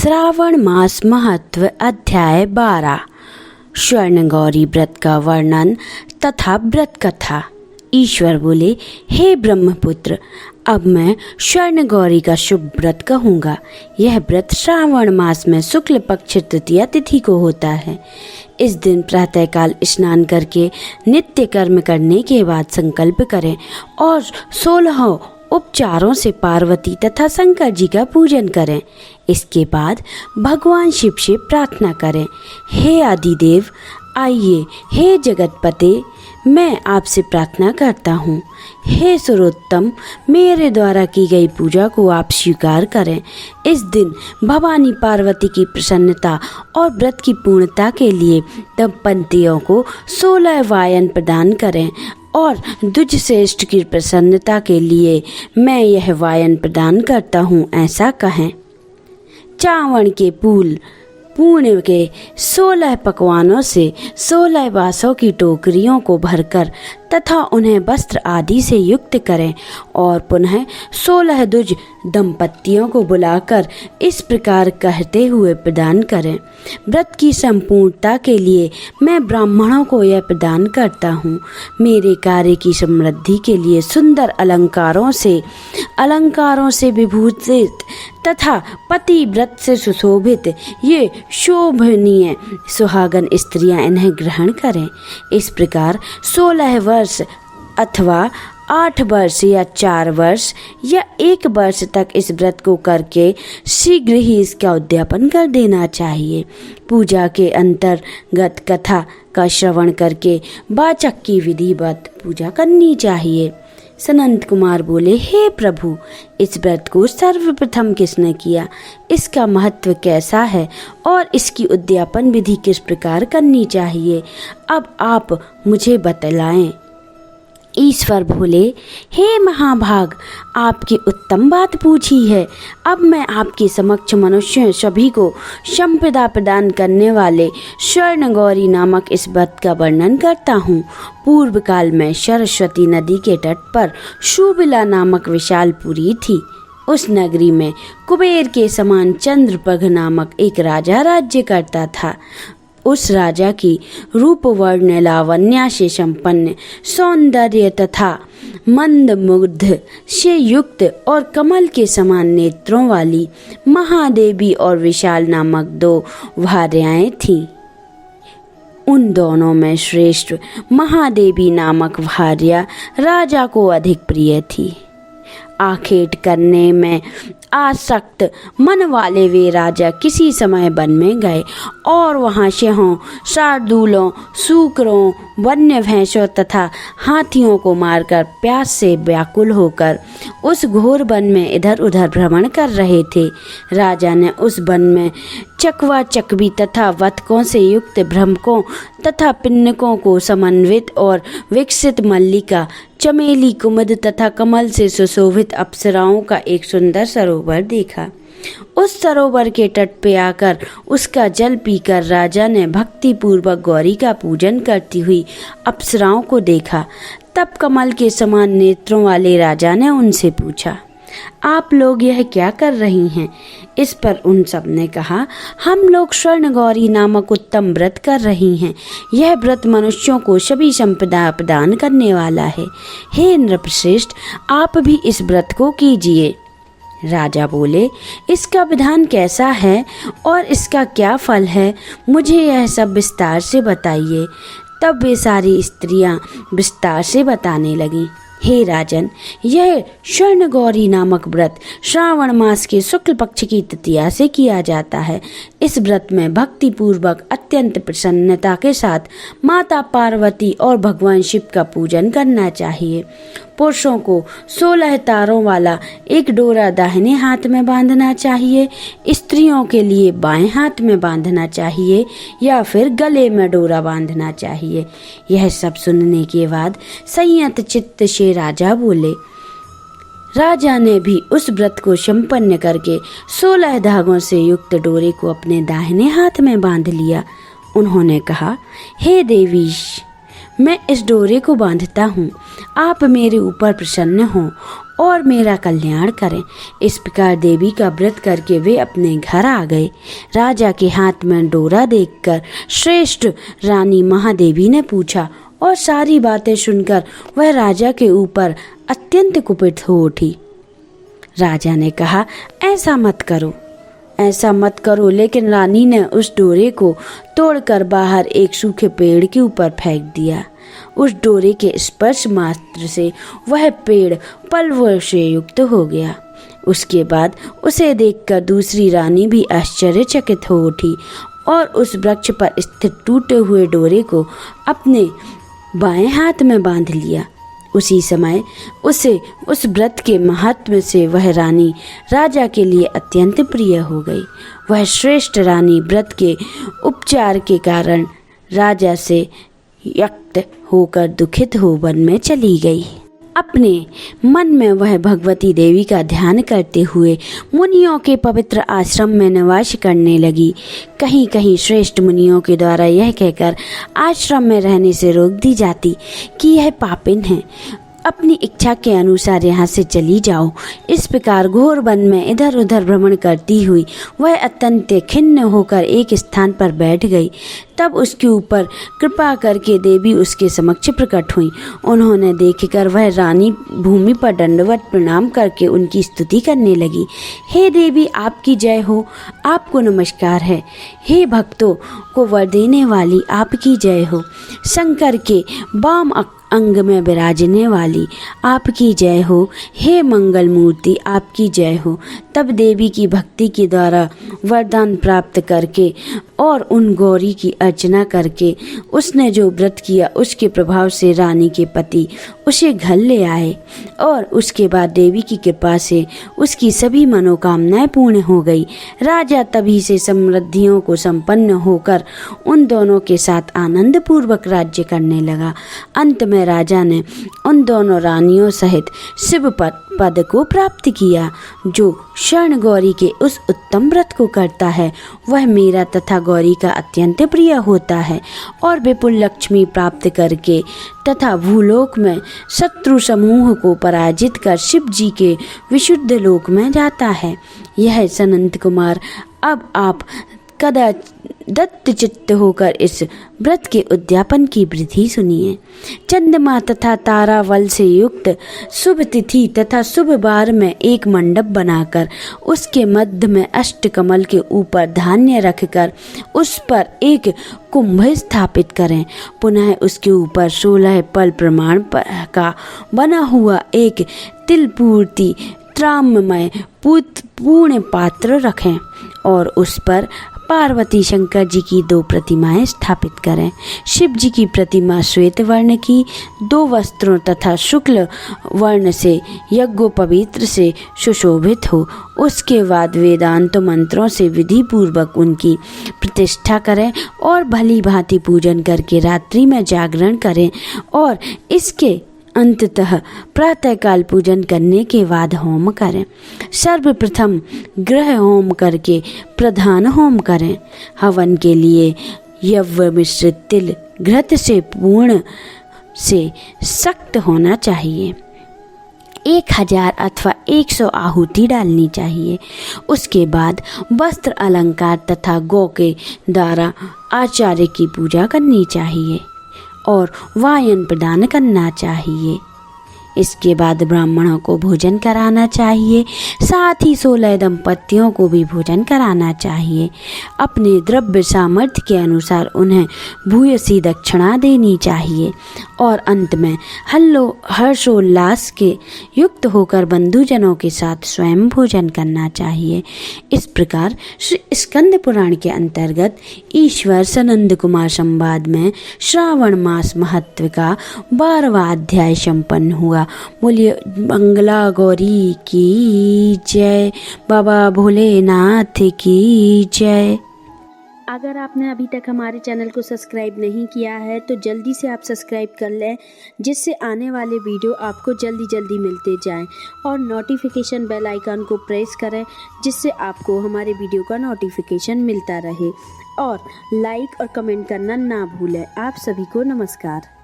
श्रावण मास महत्व अध्याय 12 स्वर्णगौरी व्रत का वर्णन तथा व्रत कथा। ईश्वर बोले, हे ब्रह्मपुत्र, अब मैं स्वर्णगौरी का शुभ व्रत कहूँगा। यह व्रत श्रावण मास में शुक्ल पक्ष तृतीया तिथि को होता है। इस दिन प्रातःकाल स्नान करके नित्य कर्म करने के बाद संकल्प करें और 16 उपचारों से पार्वती तथा शंकर जी का पूजन करें। इसके बाद भगवान शिव से प्रार्थना करें, हे आदिदेव आइए, हे जगतपते मैं आपसे प्रार्थना करता हूँ। हे सर्वोत्तम, मेरे द्वारा की गई पूजा को आप स्वीकार करें। इस दिन भवानी पार्वती की प्रसन्नता और व्रत की पूर्णता के लिए दंपतियों को 16 वायन प्रदान करें और द्विज श्रेष्ठ की प्रसन्नता के लिए मैं यह वायन प्रदान करता हूँ, ऐसा कहें। चावल के पूर्ण के 16 पकवानों से 16 बांसों की टोकरियों को भरकर तथा उन्हें वस्त्र आदि से युक्त करें और पुनः 16 द्विज दंपतियों को बुलाकर इस प्रकार कहते हुए प्रदान करें, व्रत की संपूर्णता के लिए मैं ब्राह्मणों को यह प्रदान करता हूँ। मेरे कार्य की समृद्धि के लिए सुंदर अलंकारों से विभूषित तथा पति व्रत से सुशोभित ये शोभनीय सुहागन स्त्रियां इन्हें ग्रहण करें। इस प्रकार 16 वर्ष अथवा 8 वर्ष या 4 वर्ष या 1 वर्ष तक इस व्रत को करके शीघ्र ही इसका उद्यापन कर देना चाहिए। पूजा के अंतर्गत कथा का श्रवण करके वाचक की विधिवत पूजा करनी चाहिए। सनंत कुमार बोले, हे प्रभु, इस व्रत को सर्वप्रथम किसने किया, इसका महत्व कैसा है और इसकी उद्यापन विधि किस प्रकार करनी चाहिए, अब आप मुझे बतलाएं। ईश्वर बोले, हे महाभाग, आपकी उत्तम बात पूछी है। अब मैं आपके समक्ष मनुष्य सभी को संपदा प्रदान करने वाले स्वर्णगौरी नामक इस व्रत का वर्णन करता हूँ। पूर्व काल में सरस्वती नदी के तट पर सुबिला नामक विशालपुरी थी। उस नगरी में कुबेर के समान चंद्रपघ नामक एक राजा राज्य करता था। उस राजा की रूप वर्ण लावण्य से संपन्न, सौंदर्य तथा मंदमुग्ध से युक्त और कमल के समान नेत्रों वाली महादेवी और विशाल नामक 2 भार्याएं थीं। उन दोनों में श्रेष्ठ महादेवी नामक भार्या राजा को अधिक प्रिय थी। आखेट करने में आसक्त मन वाले वे राजा किसी समय वन में गए और वहाँ सिंहों, शार्दूलों, सूकरों, वन्य भैंसों तथा हाथियों को मारकर प्यास से व्याकुल होकर उस घोर वन में इधर उधर भ्रमण कर रहे थे। राजा ने उस वन में चकवा चकवी तथा वतकों से युक्त भ्रमकों तथा पिन्नकों को समन्वित और विकसित मल्लिका, चमेली, कुमुद तथा कमल से सुशोभित अप्सराओं का एक सुंदर सरोवर देखा। उस सरोवर के तट पे आकर उसका जल पीकर राजा ने भक्ति पूर्वक गौरी का पूजन करती हुई अप्सराओं को देखा। तब कमल के समान नेत्रों वाले राजा ने उनसे पूछा, आप लोग यह क्या कर रही हैं? इस पर उन सब ने कहा, हम लोग स्वर्णगौरी नामक उत्तम व्रत कर रही हैं। यह व्रत मनुष्यों को सभी संपदा प्रदान करने वाला है। हे नृपश्रेष्ठ, आप भी इस व्रत को कीजिए। राजा बोले, इसका विधान कैसा है और इसका क्या फल है, मुझे यह सब विस्तार से बताइए। तब वे सारी स्त्रियां विस्तार से बताने लगीं। हे राजन, यह स्वर्णगौरी नामक व्रत श्रावण मास के शुक्ल पक्ष की तृतीया से किया जाता है। इस व्रत में भक्ति पूर्वक अत्यंत प्रसन्नता के साथ माता पार्वती और भगवान शिव का पूजन करना चाहिए। पुरुषों को 16 तारों वाला एक डोरा दाहिने हाथ में बांधना चाहिए, स्त्रियों के लिए बाएं हाथ में बांधना चाहिए या फिर गले में डोरा बांधना चाहिए। यह सब सुनने के बाद संयत चित्त से राजा बोले। राजा ने भी उस व्रत को संपन्न करके 16 धागों से युक्त डोरे को अपने दाहिने हाथ में बांध लिया। उन्होंने कहा, हे देवीश, मैं इस डोरे को बांधता हूँ, आप मेरे ऊपर प्रसन्न हों और मेरा कल्याण करें। इस प्रकार देवी का व्रत करके वे अपने घर आ गए। राजा के हाथ में डोरा देखकर श्रेष्ठ रानी महादेवी ने पूछा और सारी बातें सुनकर वह राजा के ऊपर अत्यंत कुपित हो उठी। राजा ने कहा, ऐसा मत करो। लेकिन रानी ने उस डोरे को तोड़कर बाहर एक सूखे पेड़ के ऊपर फेंक दिया। उस डोरे के स्पर्श मात्र से वह पेड़ पल्लवों से युक्त हो गया। उसके बाद उसे देखकर दूसरी रानी भी आश्चर्यचकित हो उठी और उस वृक्ष पर स्थित टूटे हुए डोरे को अपने बाएं हाथ में बांध लिया। उसी समय उसे उस व्रत के महत्व से वह रानी राजा के लिए अत्यंत प्रिय हो गई। वह श्रेष्ठ रानी व्रत के उपचार के कारण राजा से यक्त होकर दुखित हो वन में चली गई। अपने मन में वह भगवती देवी का ध्यान करते हुए मुनियों के पवित्र आश्रम में निवास करने लगी। कहीं कहीं श्रेष्ठ मुनियों के द्वारा यह कहकर आश्रम में रहने से रोक दी जाती कि यह पापिन है, अपनी इच्छा के अनुसार यहाँ से चली जाओ। इस प्रकार घोर वन में इधर उधर भ्रमण करती हुई वह अत्यंत खिन्न होकर एक स्थान पर बैठ गई। तब उसके ऊपर कृपा करके देवी उसके समक्ष प्रकट हुई। उन्होंने देखकर वह रानी भूमि पर दंडवत प्रणाम करके उनकी स्तुति करने लगी। हे देवी, आपकी जय हो, आपको नमस्कार है। हे भक्तों को वर देने वाली, आपकी जय हो। शंकर के वाम अंग में विराजने वाली, आपकी जय हो। हे मंगल मूर्ति, आपकी जय हो। तब देवी की भक्ति के द्वारा वरदान प्राप्त करके और उन गौरी की अर्चना करके उसने जो व्रत किया उसके प्रभाव से रानी के पति उसे घर ले आए और उसके बाद देवी की कृपा से उसकी सभी मनोकामनाएं पूर्ण हो गई। राजा तभी से समृद्धियों को संपन्न होकर उन दोनों के साथ आनंद पूर्वक राज्य करने लगा। अंत में राजा ने उन दोनों रानियों सहित शिव पद को प्राप्त किया। जो शरण गौरी के उस उत्तम व्रत को करता है वह मेरा तथा गौरी का अत्यंत प्रिय होता है और विपुल लक्ष्मी प्राप्त करके तथा भूलोक में शत्रु समूह को पराजित कर शिव जी के विशुद्ध लोक में जाता है। यह सनंत कुमार, अब आप दत्त चित्त होकर इस व्रत के उद्यापन की विधि सुनिए। चंद्रमा तथा तारावल से युक्त शुभ तिथि तथा शुभ बार में एक मंडप बनाकर उसके मध्य में अष्टकमल के ऊपर धान्य रखकर उस पर एक कुंभ स्थापित करें। पुनः उसके ऊपर 16 पल प्रमाण का बना हुआ एक तिलपूर्ति त्राममय पूर्ण पात्र रखें और उस पर पार्वती शंकर जी की 2 प्रतिमाएं स्थापित करें। शिव जी की प्रतिमा श्वेत वर्ण की 2 वस्त्रों तथा शुक्ल वर्ण से यज्ञोपवीत्र से सुशोभित हो। उसके बाद वेदांत मंत्रों से विधि पूर्वक उनकी प्रतिष्ठा करें और भली भांति पूजन करके रात्रि में जागरण करें और इसके अंततः प्रातःकाल पूजन करने के बाद होम करें। सर्वप्रथम ग्रह होम करके प्रधान होम करें। हवन के लिए यव मिश्रित तिल घृत से पूर्ण से सख्त होना चाहिए। 1000 अथवा 100 आहुति डालनी चाहिए। उसके बाद वस्त्र अलंकार तथा गौ के द्वारा आचार्य की पूजा करनी चाहिए और वायन प्रदान करना चाहिए। इसके बाद ब्राह्मणों को भोजन कराना चाहिए, साथ ही 16 दंपतियों को भी भोजन कराना चाहिए। अपने द्रव्य सामर्थ्य के अनुसार उन्हें भूयसी दक्षिणा देनी चाहिए और अंत में हर्षोल्लास के युक्त होकर बंधुजनों के साथ स्वयं भोजन करना चाहिए। इस प्रकार श्री स्कंद पुराण के अंतर्गत ईश्वर सनंद कुमार संवाद में श्रावण मास महत्व का 12वां अध्याय संपन्न हुआ। बोलिए मंगला गौरी की जय, बाबा भोलेनाथ की जय। अगर आपने अभी तक हमारे चैनल को सब्सक्राइब नहीं किया है तो जल्दी से आप सब्सक्राइब कर लें, जिससे आने वाले वीडियो आपको जल्दी मिलते जाएं और नोटिफिकेशन बेल आइकन को प्रेस करें, जिससे आपको हमारे वीडियो का नोटिफिकेशन मिलता रहे और लाइक और कमेंट करना ना भूलें। आप सभी को नमस्कार।